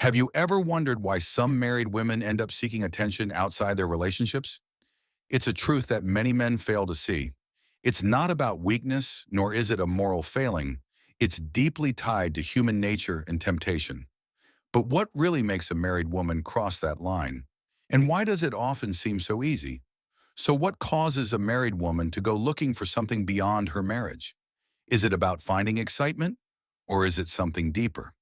Have you ever wondered why some married women end up seeking attention outside their relationships? It's a truth that many men fail to see. It's not about weakness, nor is it a moral failing. It's deeply tied to human nature and temptation. But what really makes a married woman cross that line? And why does it often seem so easy? So what causes a married woman to go looking for something beyond her marriage? Is it about finding excitement, or is it something deeper?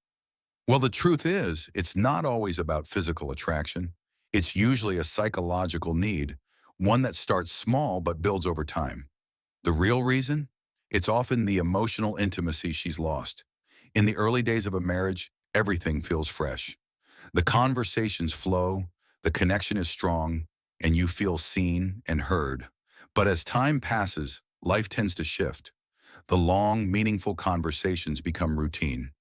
Well, the truth is, it's not always about physical attraction. It's usually a psychological need, one that starts small but builds over time. The real reason? It's often the emotional intimacy she's lost. In the early days of a marriage, everything feels fresh. The conversations flow, the connection is strong, and you feel seen and heard. But as time passes, life tends to shift. The long, meaningful conversations become routine.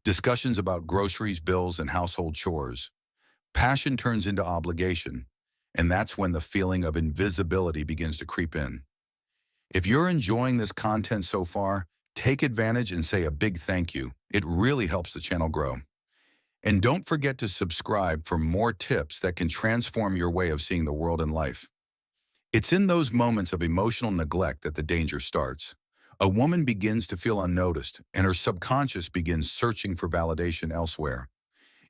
Discussions about groceries, bills, and household chores. Passion turns into obligation, and that's when the feeling of invisibility begins to creep in. If you're enjoying this content so far, take advantage and say a big thank you. It really helps the channel grow. And don't forget to subscribe for more tips that can transform your way of seeing the world and life. It's in those moments of emotional neglect that the danger starts. A woman begins to feel unnoticed, and her subconscious begins searching for validation elsewhere.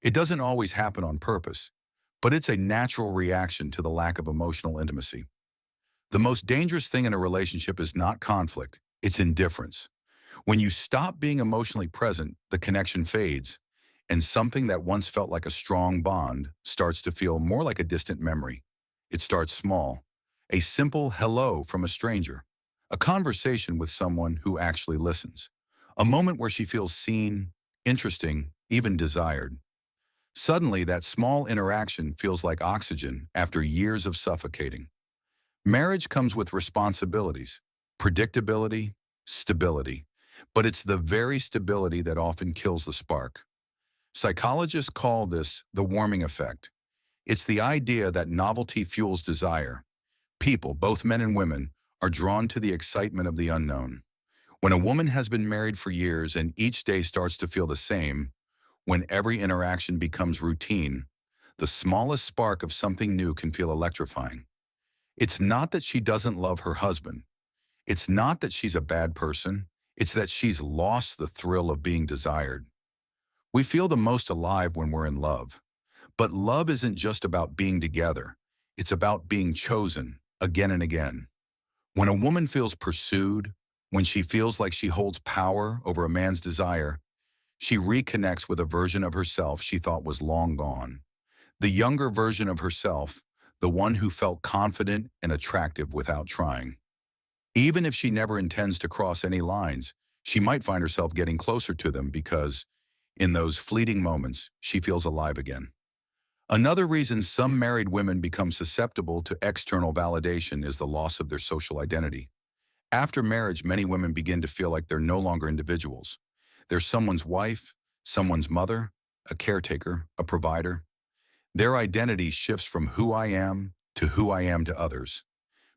It doesn't always happen on purpose, but it's a natural reaction to the lack of emotional intimacy. The most dangerous thing in a relationship is not conflict, it's indifference. When you stop being emotionally present, the connection fades, and something that once felt like a strong bond starts to feel more like a distant memory. It starts small. A simple hello from a stranger. A conversation with someone who actually listens. A moment where she feels seen, interesting, even desired. Suddenly, that small interaction feels like oxygen after years of suffocating. Marriage comes with responsibilities, predictability, stability. But it's the very stability that often kills the spark. Psychologists call this the warming effect. It's the idea that novelty fuels desire. People, both men and women, are drawn to the excitement of the unknown. When a woman has been married for years and each day starts to feel the same, when every interaction becomes routine, the smallest spark of something new can feel electrifying. It's not that she doesn't love her husband. It's not that she's a bad person. It's that she's lost the thrill of being desired. We feel the most alive when we're in love. But love isn't just about being together. It's about being chosen again and again. When a woman feels pursued, when she feels like she holds power over a man's desire, she reconnects with a version of herself she thought was long gone. The younger version of herself, the one who felt confident and attractive without trying. Even if she never intends to cross any lines, she might find herself getting closer to them because, in those fleeting moments, she feels alive again. Another reason some married women become susceptible to external validation is the loss of their social identity. After marriage, many women begin to feel like they're no longer individuals. They're someone's wife, someone's mother, a caretaker, a provider. Their identity shifts from who I am to others.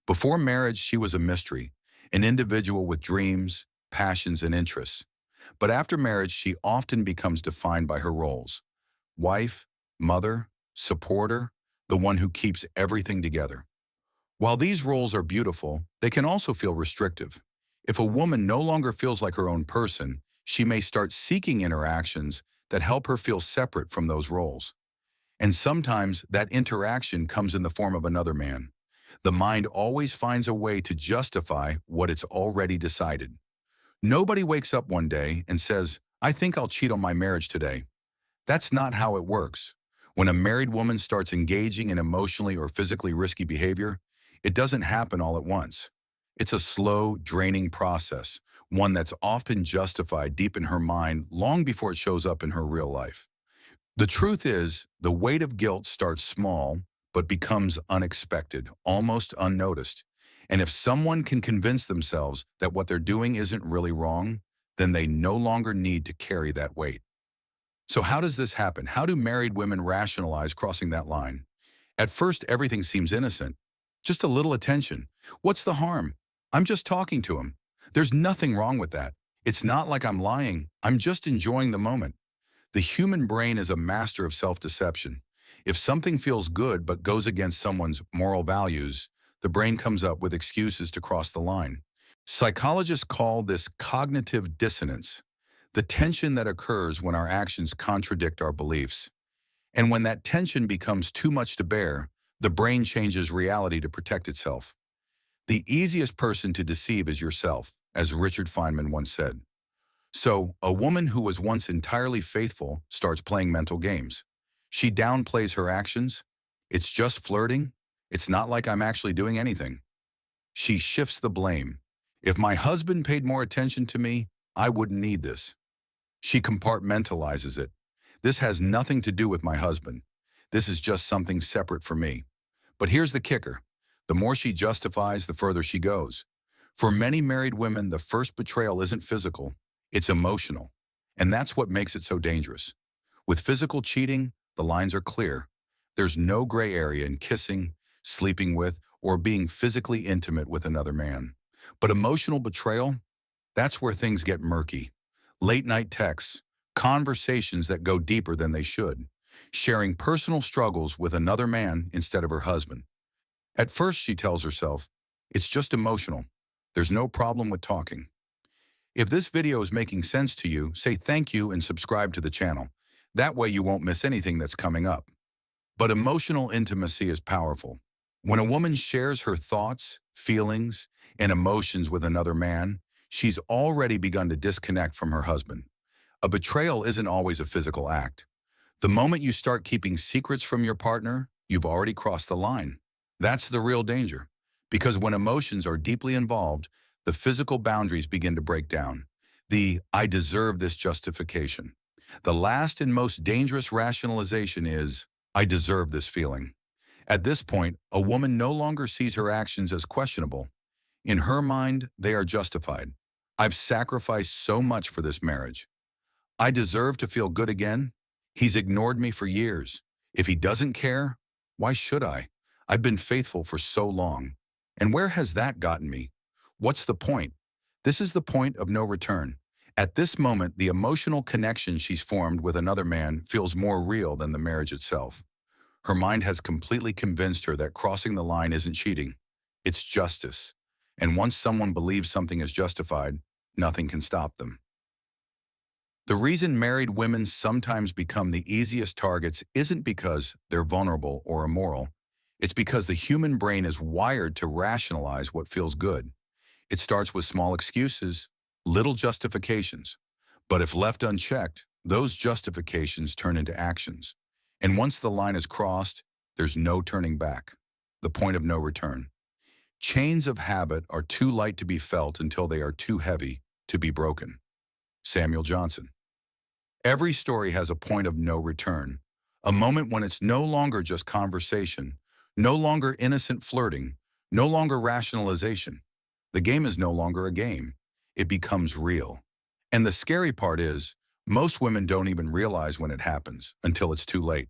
Before marriage, she was a mystery, an individual with dreams, passions, and interests. But after marriage, she often becomes defined by her roles: wife, mother, supporter, the one who keeps everything together. While these roles are beautiful, they can also feel restrictive. If a woman no longer feels like her own person, she may start seeking interactions that help her feel separate from those roles. And sometimes that interaction comes in the form of another man. The mind always finds a way to justify what it's already decided. Nobody wakes up one day and says, "I think I'll cheat on my marriage today." That's not how it works. When a married woman starts engaging in emotionally or physically risky behavior, it doesn't happen all at once. It's a slow, draining process, one that's often justified deep in her mind long before it shows up in her real life. The truth is, the weight of guilt starts small, but becomes unexpected, almost unnoticed. And if someone can convince themselves that what they're doing isn't really wrong, then they no longer need to carry that weight. So how does this happen? How do married women rationalize crossing that line? At first, everything seems innocent. Just a little attention. What's the harm? I'm just talking to him. There's nothing wrong with that. It's not like I'm lying. I'm just enjoying the moment. The human brain is a master of self-deception. If something feels good but goes against someone's moral values, the brain comes up with excuses to cross the line. Psychologists call this cognitive dissonance, the tension that occurs when our actions contradict our beliefs. And when that tension becomes too much to bear, the brain changes reality to protect itself. The easiest person to deceive is yourself, as Richard Feynman once said. So, a woman who was once entirely faithful starts playing mental games. She downplays her actions. It's just flirting. It's not like I'm actually doing anything. She shifts the blame. If my husband paid more attention to me, I wouldn't need this. She compartmentalizes it. This has nothing to do with my husband. This is just something separate for me. But here's the kicker. The more she justifies, the further she goes. For many married women, the first betrayal isn't physical, it's emotional. And that's what makes it so dangerous. With physical cheating, the lines are clear. There's no gray area in kissing, sleeping with, or being physically intimate with another man. But emotional betrayal, that's where things get murky. Late night texts, conversations that go deeper than they should, sharing personal struggles with another man instead of her husband. At first, she tells herself, it's just emotional. There's no problem with talking. If this video is making sense to you, say thank you and subscribe to the channel. That way you won't miss anything that's coming up. But emotional intimacy is powerful. When a woman shares her thoughts, feelings, and emotions with another man, she's already begun to disconnect from her husband. A betrayal isn't always a physical act. The moment you start keeping secrets from your partner, you've already crossed the line. That's the real danger. Because when emotions are deeply involved, the physical boundaries begin to break down. The "I deserve this" justification. The last and most dangerous rationalization is, "I deserve this feeling." At this point, a woman no longer sees her actions as questionable. In her mind, they are justified. I've sacrificed so much for this marriage. I deserve to feel good again. He's ignored me for years. If he doesn't care, why should I? I've been faithful for so long. And where has that gotten me? What's the point? This is the point of no return. At this moment, the emotional connection she's formed with another man feels more real than the marriage itself. Her mind has completely convinced her that crossing the line isn't cheating. It's justice. And once someone believes something is justified, nothing can stop them. The reason married women sometimes become the easiest targets isn't because they're vulnerable or immoral. It's because the human brain is wired to rationalize what feels good. It starts with small excuses, little justifications. But if left unchecked, those justifications turn into actions. And once the line is crossed, there's no turning back. The point of no return. Chains of habit are too light to be felt until they are too heavy to be broken. Samuel Johnson. Every story has a point of no return, a moment when it's no longer just conversation, no longer innocent flirting, no longer rationalization. The game is no longer a game. It becomes real. And the scary part is, most women don't even realize when it happens until it's too late.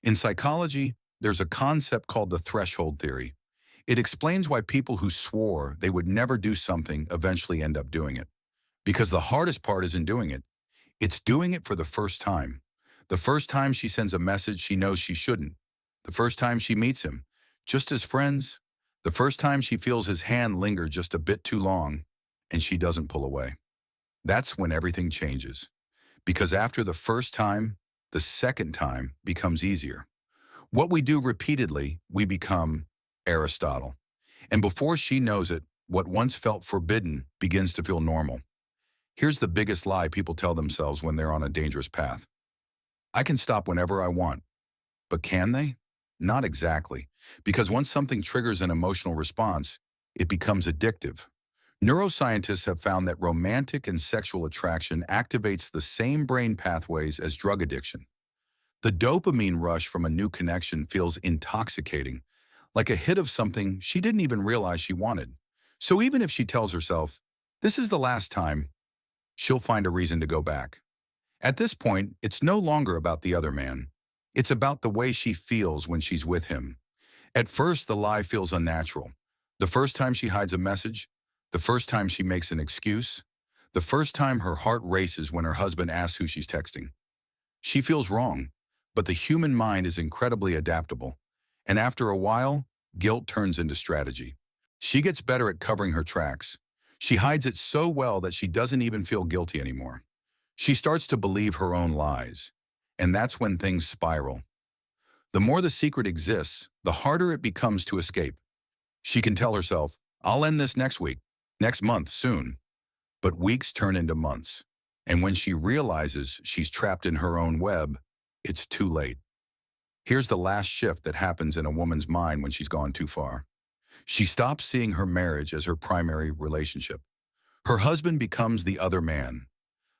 In psychology, there's a concept called the threshold theory. It explains why people who swore they would never do something eventually end up doing it. Because the hardest part isn't doing it. It's doing it for the first time. The first time she sends a message she knows she shouldn't. The first time she meets him, just as friends. The first time she feels his hand linger just a bit too long, and she doesn't pull away. That's when everything changes. Because after the first time, the second time becomes easier. What we do repeatedly, we become Aristotle. And before she knows it, what once felt forbidden begins to feel normal. Here's the biggest lie people tell themselves when they're on a dangerous path. I can stop whenever I want. But can they? Not exactly. Because once something triggers an emotional response, it becomes addictive. Neuroscientists have found that romantic and sexual attraction activates the same brain pathways as drug addiction. The dopamine rush from a new connection feels intoxicating, like a hit of something she didn't even realize she wanted. So even if she tells herself, this is the last time, she'll find a reason to go back. At this point, it's no longer about the other man. It's about the way she feels when she's with him. At first, the lie feels unnatural. The first time she hides a message, the first time she makes an excuse, the first time her heart races when her husband asks who she's texting. She feels wrong, but the human mind is incredibly adaptable. And after a while, guilt turns into strategy. She gets better at covering her tracks. She hides it so well that she doesn't even feel guilty anymore. She starts to believe her own lies. And that's when things spiral. The more the secret exists, the harder it becomes to escape. She can tell herself, I'll end this next week, next month, soon. But weeks turn into months. And when she realizes she's trapped in her own web, it's too late. Here's the last shift that happens in a woman's mind when she's gone too far. She stops seeing her marriage as her primary relationship. Her husband becomes the other man.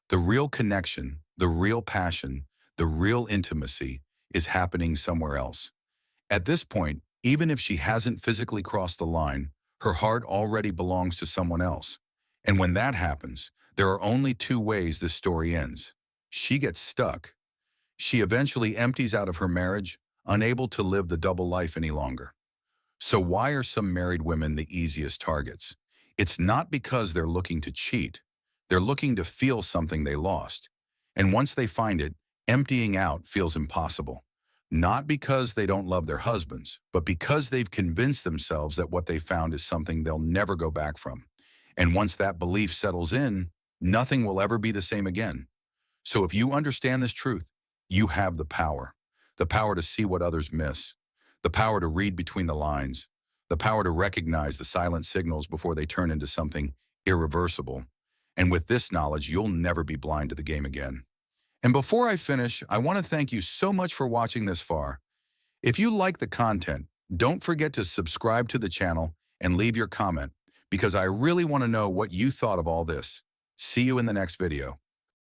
The real connection, the real passion, the real intimacy is happening somewhere else. At this point, even if she hasn't physically crossed the line, her heart already belongs to someone else. And when that happens, there are only two ways this story ends. She gets stuck. She eventually empties out of her marriage, unable to live the double life any longer. So why are some married women the easiest targets? It's not because they're looking to cheat. They're looking to feel something they lost. And once they find it, emptying out feels impossible. Not because they don't love their husbands, but because they've convinced themselves that what they found is something they'll never go back from. And once that belief settles in, nothing will ever be the same again. So if you understand this truth, you have the power to see what others miss, the power to read between the lines, the power to recognize the silent signals before they turn into something irreversible. And with this knowledge, you'll never be blind to the game again. And before I finish, I want to thank you so much for watching this far. If you like the content, don't forget to subscribe to the channel and leave your comment, because I really want to know what you thought of all this. See you in the next video.